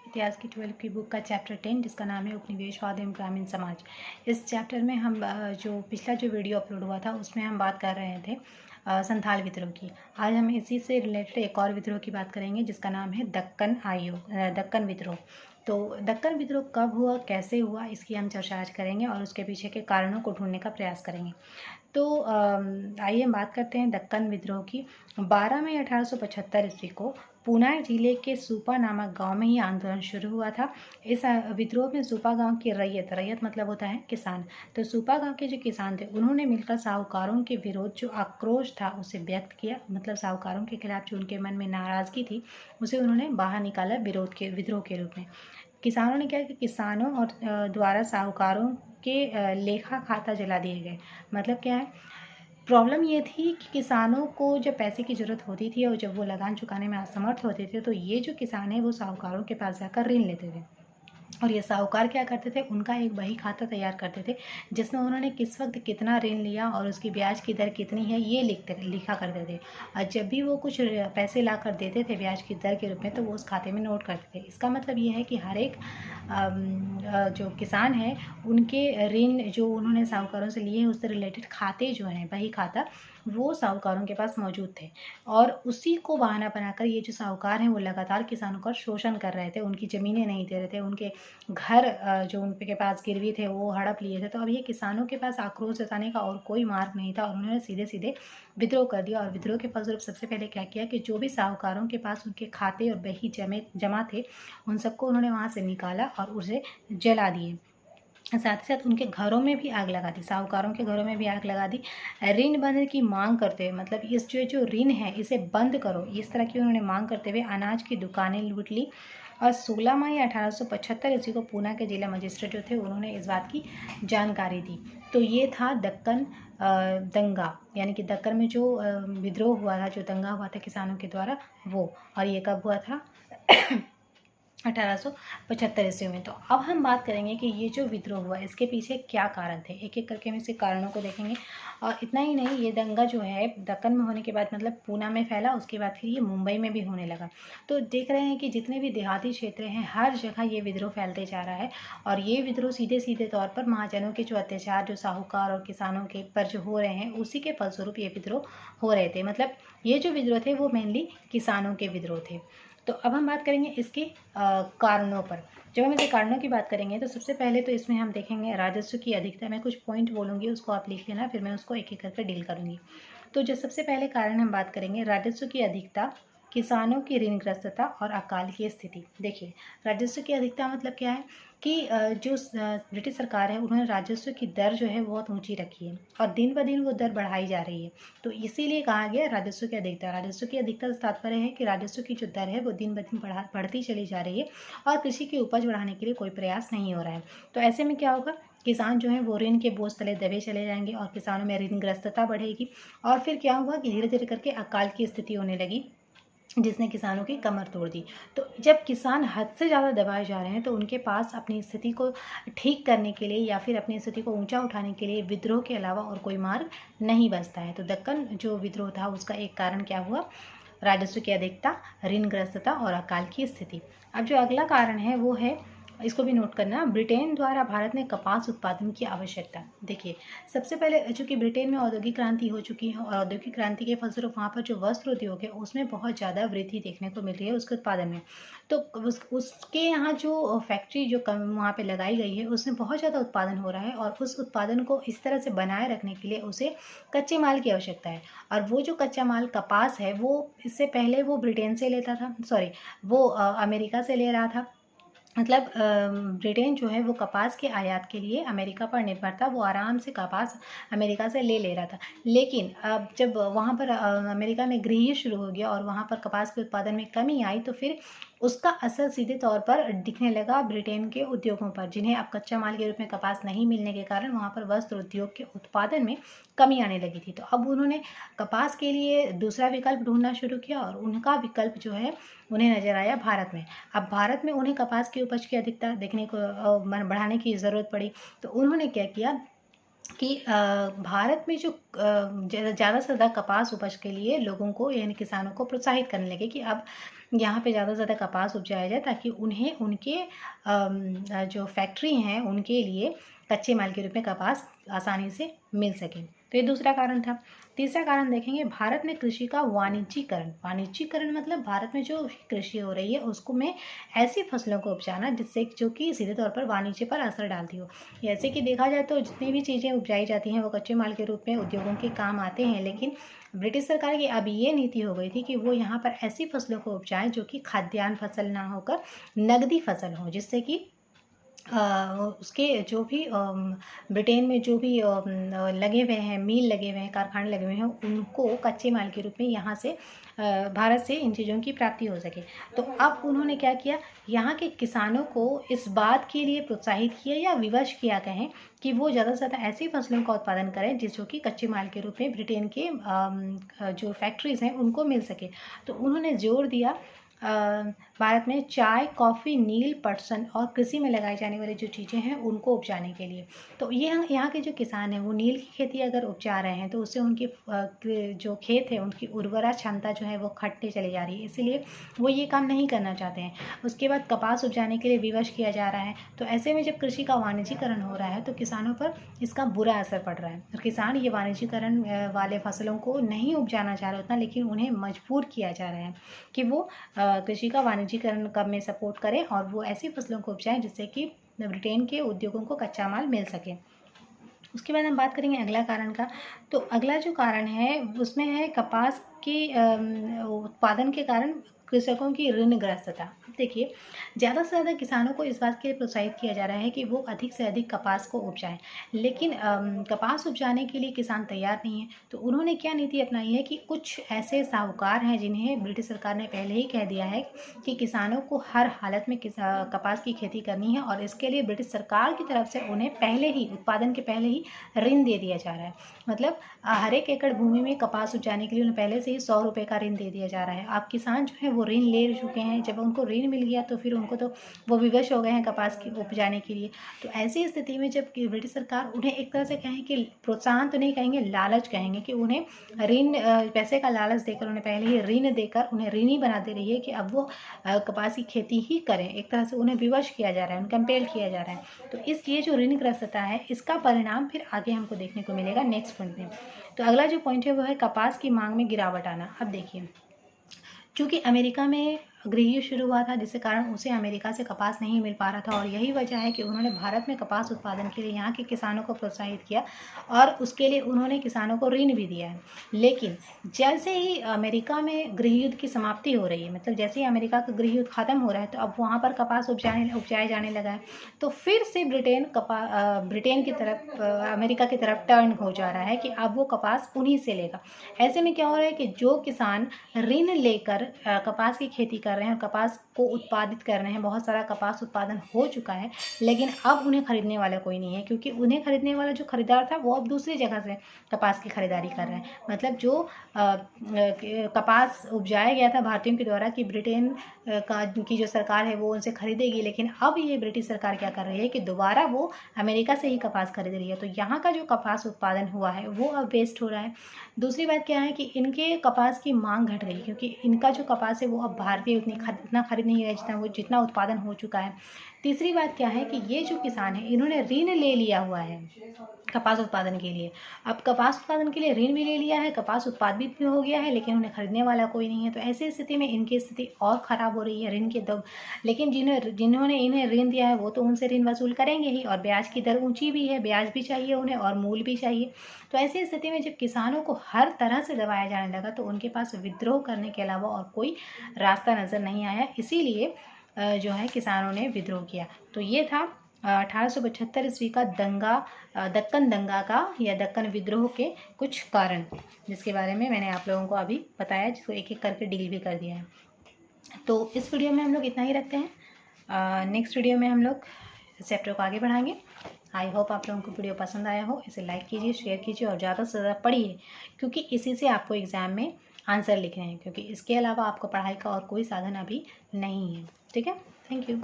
इतिहास की 12 की बुक का चैप्टर 10 जिसका नाम है उपनिवेशवाद एवं ग्रामीण समाज। इस चैप्टर में हम जो पिछला जो वीडियो अपलोड हुआ था उसमें हम बात कर रहे थे संथाल विद्रोह की। आज हम इसी से रिलेटेड एक और विद्रोह की बात करेंगे जिसका नाम है दक्कन विद्रोह। तो दक्कन विद्रोह कब हुआ, कैसे हुआ, इसकी हम चर्चा आज करेंगे और उसके पीछे के कारणों को ढूंढने का प्रयास करेंगे। तो आइए हम बात करते हैं दक्कन विद्रोह की। 12 मई 1875 ईस्वी को पूना जिले के सूपा नामक गांव में ही आंदोलन शुरू हुआ था। इस विद्रोह में सूपा गांव की रैयत मतलब होता है किसान। तो सूपा गांव के जो किसान थे उन्होंने मिलकर साहूकारों के विरोध जो आक्रोश था उसे व्यक्त किया, मतलब साहूकारों के खिलाफ जो उनके मन में नाराजगी थी उसे उन्होंने बाहर निकाला विद्रोह के रूप में। किसानों ने क्या कि किसानों और द्वारा साहूकारों के लेखा खाता जला दिए गए। मतलब क्या है, प्रॉब्लम ये थी कि किसानों को जब पैसे की ज़रूरत होती थी और जब वो लगान चुकाने में असमर्थ होते थे तो ये जो किसान है वो साहूकारों के पास जाकर ऋण लेते थे। और ये साहूकार क्या करते थे, उनका एक बही खाता तैयार करते थे जिसमें उन्होंने किस वक्त कितना ऋण लिया और उसकी ब्याज की दर कितनी है ये लिखा करते थे। और जब भी वो कुछ पैसे ला कर देते थे ब्याज की दर के रूप में तो वो उस खाते में नोट करते थे। इसका मतलब ये है कि हर एक जो किसान है उनके ऋण जो उन्होंने साहूकारों से लिए हैं उससे रिलेटेड खाते जो हैं बही खाता वो साहूकारों के पास मौजूद थे। और उसी को बहाना बनाकर ये जो साहूकार हैं वो लगातार किसानों का शोषण कर रहे थे, उनकी ज़मीनें नहीं दे रहे थे, उनके घर जो उनके के पास गिरवी थे वो हड़प लिए थे। तो अब ये किसानों के पास आक्रोश जताने का और कोई मार्ग नहीं था और उन्होंने सीधे सीधे विद्रोह कर दिया। और विद्रोह के फलस्वरूप सबसे पहले क्या किया कि जो भी साहूकारों के पास उनके खाते और बही जमा थे उन सबको उन्होंने वहाँ से निकाला और उसे जला दिए। साथ ही साथ उनके घरों में भी आग लगा दी, साहूकारों के घरों में भी आग लगा दी। ऋण बंद की मांग करते हुए, मतलब इस जो ऋण है इसे बंद करो, इस तरह की उन्होंने मांग करते हुए अनाज की दुकानें लूट ली। और 16 मई 1875 ईस्वी को पूना के जिला मजिस्ट्रेट जो थे उन्होंने इस बात की जानकारी दी। तो ये था दक्कन दंगा, यानी कि दक्कन में जो विद्रोह हुआ था, जो दंगा हुआ था किसानों के द्वारा वो। और ये कब हुआ था 1875 ईस्वी में। तो अब हम बात करेंगे कि ये जो विद्रोह हुआ इसके पीछे क्या कारण थे, एक एक करके हम इसके कारणों को देखेंगे। और इतना ही नहीं, ये दंगा जो है दक्कन में होने के बाद मतलब पूना में फैला, उसके बाद फिर ये मुंबई में भी होने लगा। तो देख रहे हैं कि जितने भी देहाती क्षेत्र हैं हर जगह ये विद्रोह फैलते जा रहा है। और ये विद्रोह सीधे सीधे तौर पर महाजनों के जो अत्याचार जो साहूकार और किसानों के पर जो हो रहे हैं उसी के फलस्वरूप ये विद्रोह हो रहे थे। मतलब ये जो विद्रोह थे वो मेनली किसानों के विद्रोह थे। तो अब हम बात करेंगे इसके कारणों पर। जब हम इसके कारणों की बात करेंगे तो सबसे पहले तो इसमें हम देखेंगे राजस्व की अधिकता। मैं कुछ पॉइंट बोलूँगी उसको आप लिख लेना, फिर मैं उसको एक एक करके डील करूँगी। तो जो सबसे पहले कारण हम बात करेंगे राजस्व की अधिकता, किसानों की ऋणग्रस्तता और अकाल की स्थिति। देखिए, राजस्व की अधिकता मतलब क्या है कि जो ब्रिटिश सरकार है उन्होंने राजस्व की दर जो है बहुत ऊंची रखी है और दिन ब दिन वो दर बढ़ाई जा रही है। तो इसीलिए कहा गया राजस्व की अधिकता। राजस्व की अधिकता से तात्पर्य है कि राजस्व की जो दर है वो दिन ब दिन बढ़ती चली जा रही है और कृषि की उपज बढ़ाने के लिए कोई प्रयास नहीं हो रहा है। तो ऐसे में क्या होगा, किसान जो है वो ऋण के बोझ तले दबे चले जाएंगे और किसानों में ऋणग्रस्तता बढ़ेगी। और फिर क्या हुआ कि धीरे धीरे करके अकाल की स्थिति होने लगी जिसने किसानों की कमर तोड़ दी। तो जब किसान हद से ज़्यादा दबाए जा रहे हैं तो उनके पास अपनी स्थिति को ठीक करने के लिए या फिर अपनी स्थिति को ऊंचा उठाने के लिए विद्रोह के अलावा और कोई मार्ग नहीं बचता है। तो दक्कन जो विद्रोह था उसका एक कारण क्या हुआ, राजस्व की अधिकता, ऋणग्रस्तता और अकाल की स्थिति। अब जो अगला कारण है वो है, इसको भी नोट करना, ब्रिटेन द्वारा भारत में कपास उत्पादन की आवश्यकता। देखिए, सबसे पहले चूंकि ब्रिटेन में औद्योगिक क्रांति हो चुकी है और औद्योगिक क्रांति के फलस्वरूप वहाँ पर जो वस्त्र उद्योग है उसमें बहुत ज़्यादा वृद्धि देखने को मिल रही है उसके उत्पादन में। तो उसके यहाँ जो फैक्ट्री जो वहाँ पे लगाई गई है उसमें बहुत ज़्यादा उत्पादन हो रहा है और उस उत्पादन को इस तरह से बनाए रखने के लिए उसे कच्चे माल की आवश्यकता है। और वो जो कच्चा माल कपास है वो इससे पहले वो ब्रिटेन से लेता था, सॉरी वो अमेरिका से ले रहा था। मतलब ब्रिटेन जो है वो कपास के आयात के लिए अमेरिका पर निर्भर था, वो आराम से कपास अमेरिका से ले रहा था। लेकिन अब जब वहाँ पर अमेरिका में गृह शुरू हो गया और वहाँ पर कपास के उत्पादन में कमी आई तो फिर उसका असर सीधे तौर पर दिखने लगा ब्रिटेन के उद्योगों पर, जिन्हें अब कच्चा माल के रूप में कपास नहीं मिलने के कारण वहाँ पर वस्त्र उद्योग के उत्पादन में कमी आने लगी थी। तो अब उन्होंने कपास के लिए दूसरा विकल्प ढूंढना शुरू किया और उनका विकल्प जो है उन्हें नजर आया भारत में। अब भारत में उन्हें कपास की उपज की अधिकता देखने को बढ़ाने की ज़रूरत पड़ी। तो उन्होंने क्या किया कि भारत में जो ज़्यादा से ज़्यादा कपास उपज के लिए लोगों को यानी किसानों को प्रोत्साहित करने लगे कि अब यहाँ पे ज़्यादा से ज़्यादा कपास उपजाया जाए ताकि उन्हें उनके जो फैक्ट्री हैं उनके लिए कच्चे माल के रूप में कपास आसानी से मिल सके। तो ये दूसरा कारण था। तीसरा कारण देखेंगे, भारत में कृषि का वाणिज्यीकरण। वाणिज्यीकरण मतलब भारत में जो कृषि हो रही है उसको में ऐसी फसलों को उपजाना जिससे जो कि सीधे तौर पर वाणिज्य पर असर डालती हो। जैसे कि देखा जाए तो जितनी भी चीज़ें उपजाई जाती हैं वो कच्चे माल के रूप में उद्योगों के काम आते हैं, लेकिन ब्रिटिश सरकार की अब ये नीति हो गई थी कि वो यहाँ पर ऐसी फसलों को उपजाएं जो कि खाद्यान्न फसल ना होकर नगदी फसल हो, जिससे कि उसके जो भी ब्रिटेन में जो भी लगे हुए हैं, मील लगे हुए हैं, कारखाने लगे हुए हैं, उनको कच्चे माल के रूप में यहाँ से भारत से इन चीज़ों की प्राप्ति हो सके। तो अब उन्होंने क्या किया, यहाँ के किसानों को इस बात के लिए प्रोत्साहित किया या विवश किया कहें कि वो ज़्यादा से ज़्यादा ऐसी फसलों का उत्पादन करें जिसको कि कच्चे माल के रूप में ब्रिटेन के जो फैक्ट्रीज़ हैं उनको मिल सके। तो उन्होंने जोर दिया भारत में चाय, कॉफ़ी, नील, पटसन और कृषि में लगाई जाने वाली जो चीज़ें हैं उनको उपजाने के लिए। तो ये यहाँ के जो किसान हैं वो नील की खेती अगर उपजा रहे हैं तो उससे उनकी जो खेत है उनकी उर्वरा क्षमता जो है वो घटते चली जा रही है, इसीलिए वो ये काम नहीं करना चाहते हैं। उसके बाद कपास उपजाने के लिए विवश किया जा रहा है। तो ऐसे में जब कृषि का वाणिज्यीकरण हो रहा है तो किसानों पर इसका बुरा असर पड़ रहा है और किसान ये वाणिज्यीकरण वाले फसलों को नहीं उपजाना चाह रहे उतना, लेकिन उन्हें मजबूर किया जा रहा है कि वो कृषि का वाणिज्यीकरण कब में सपोर्ट करें और वो ऐसी फसलों को उपजाएं जिससे कि ब्रिटेन के उद्योगों को कच्चा माल मिल सके। उसके बाद हम बात करेंगे अगला कारण का। तो अगला जो कारण है उसमें है कपास के उत्पादन के कारण कृषकों की ऋणग्रस्तता। अब देखिए, ज़्यादा से ज़्यादा किसानों को इस बात के लिए प्रोत्साहित किया जा रहा है कि वो अधिक से अधिक कपास को उपजाएं, लेकिन कपास उपजाने के लिए किसान तैयार नहीं है। तो उन्होंने क्या नीति अपनाई है कि कुछ ऐसे साहूकार हैं जिन्हें ब्रिटिश सरकार ने पहले ही कह दिया है कि किसानों को हर हालत में कपास की खेती करनी है और इसके लिए ब्रिटिश सरकार की तरफ से उन्हें पहले ही उत्पादन के पहले ही ऋण दे दिया जा रहा है। मतलब हर एक एकड़ भूमि में कपास उपजाने के लिए उन्हें पहले से ही 100 रुपये का ऋण दे दिया जा रहा है। अब किसान जो है वो ऋण ले चुके हैं, जब उनको ऋण मिल गया तो फिर उनको तो वो विवश हो गए हैं कपास की उपजाने के लिए। तो ऐसी स्थिति में जब ब्रिटिश सरकार उन्हें एक तरह से कहें कि प्रोत्साहन तो नहीं कहेंगे, लालच कहेंगे कि उन्हें ऋण पैसे का लालच देकर उन्हें पहले ही ऋण देकर उन्हें ऋणी बना दे रही है कि अब वो कपास की खेती ही करें। एक तरह से उन्हें विवश किया जा रहा है, उन्हें कंपेल किया जा रहा है। तो इस ये जो ऋणग्रस्तता है इसका परिणाम फिर आगे हमको देखने को मिलेगा नेक्स्ट पॉइंट में। तो अगला जो पॉइंट है वो है कपास की मांग में गिरावट आना। अब देखिए, चूँकि अमेरिका में गृहयुद्ध शुरू हुआ था जिसके कारण उसे अमेरिका से कपास नहीं मिल पा रहा था और यही वजह है कि उन्होंने भारत में कपास उत्पादन के लिए यहाँ के किसानों को प्रोत्साहित किया और उसके लिए उन्होंने किसानों को ऋण भी दिया है। लेकिन जैसे ही अमेरिका में गृहयुद्ध की समाप्ति हो रही है, मतलब जैसे ही अमेरिका का गृहयुद्ध खत्म हो रहा है तो अब वहाँ पर कपास उपजाया जाने लगा है। तो फिर से ब्रिटेन की तरफ अमेरिका की तरफ टर्न हो जा रहा है कि अब वो कपास उन्हीं से लेगा। ऐसे में क्या हो रहा है कि जो किसान ऋण लेकर कपास की खेती कर रहे हैं और कपास को उत्पादित कर रहे हैं, बहुत सारा कपास उत्पादन हो चुका है, लेकिन अब उन्हें खरीदने वाला कोई नहीं है क्योंकि उन्हें खरीदने वाला जो खरीदार था वो अब दूसरी जगह से कपास की खरीदारी कर रहे हैं। मतलब जो कपास उपजाया गया था भारतीयों के द्वारा कि ब्रिटेन की जो सरकार है वो उनसे खरीदेगी, लेकिन अब ये ब्रिटिश सरकार क्या कर रही है कि दोबारा वो अमेरिका से ही कपास खरीद रही है। तो यहाँ का जो कपास उत्पादन हुआ है वो अब वेस्ट हो रहा है। दूसरी बात क्या है कि इनके कपास की मांग घट गई क्योंकि इनका जो कपास है वो अब भारतीय उतना खरीद नहीं रहे जितना उत्पादन हो चुका है। तीसरी बात क्या है कि ये जो किसान है इन्होंने ऋण ले लिया हुआ है कपास उत्पादन के लिए। अब कपास उत्पादन के लिए ऋण भी ले लिया है, कपास उत्पादित भी हो गया है, लेकिन उन्हें खरीदने वाला कोई नहीं है। तो ऐसी स्थिति में इनकी स्थिति और ख़राब हो रही है ऋण के दब। लेकिन जिन्होंने इन्हें ऋण दिया है वो तो उनसे ऋण वसूल करेंगे ही और ब्याज की दर ऊँची भी है, ब्याज भी चाहिए उन्हें और मूल भी चाहिए। तो ऐसी स्थिति में जब किसानों को हर तरह से दबाया जाने लगा तो उनके पास विद्रोह करने के अलावा और कोई रास्ता नज़र नहीं आया, इसीलिए जो है किसानों ने विद्रोह किया। तो ये था 1875 ईस्वी का दक्कन दंगा का या दक्कन विद्रोह के कुछ कारण, जिसके बारे में मैंने आप लोगों को अभी बताया, जिसको एक एक करके डील भी कर दिया है। तो इस वीडियो में हम लोग इतना ही रखते हैं। नेक्स्ट वीडियो में हम लोग इस चैप्टर को आगे बढ़ाएंगे। आई होप आप लोगों को वीडियो पसंद आया हो। इसे लाइक कीजिए, शेयर कीजिए और ज़्यादा से ज़्यादा पढ़िए क्योंकि इसी से आपको एग्ज़ाम में आंसर लिखने हैं, क्योंकि इसके अलावा आपको पढ़ाई का और कोई साधन अभी नहीं है। ठीक है, थैंक यू।